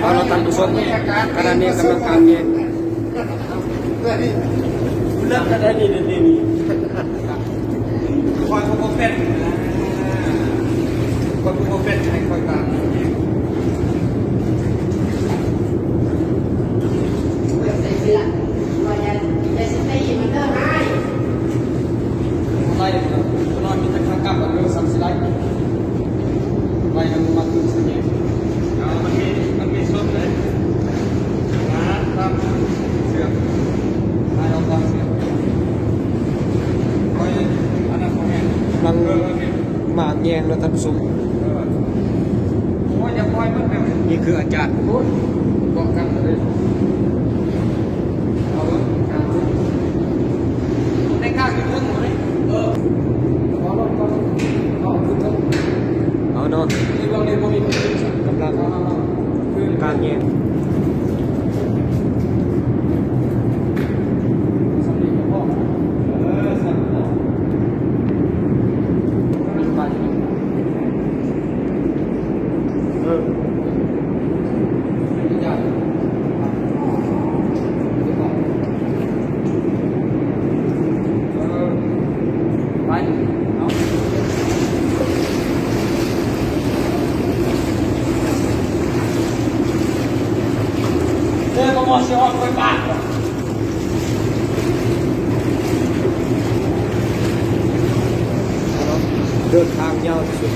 เอาเราตัดผู้ชมขณะนี้กำลังการเย็นเริ่มกันได้ดีดีคอยโคเป็นคนโคเป็นให้คอยตามไล่นอนมีตะขากับเรื่องสัมสไลด์ไล่มันมาถึงสิ่งนี้มันมีส้มเลยนะครับเสือให้เราฟังเสือคอยอันนั้นของแม่มันหมากแยงแล้วท่านผู้ชมโอ้ยอย่าปล่อยมันแบบนี่คืออาจารย์พูดบอกกันเลยเอาในข้างมีเรื่องไหมเอาเนาะกำลังการเย็นเดินทางยาวที่สุด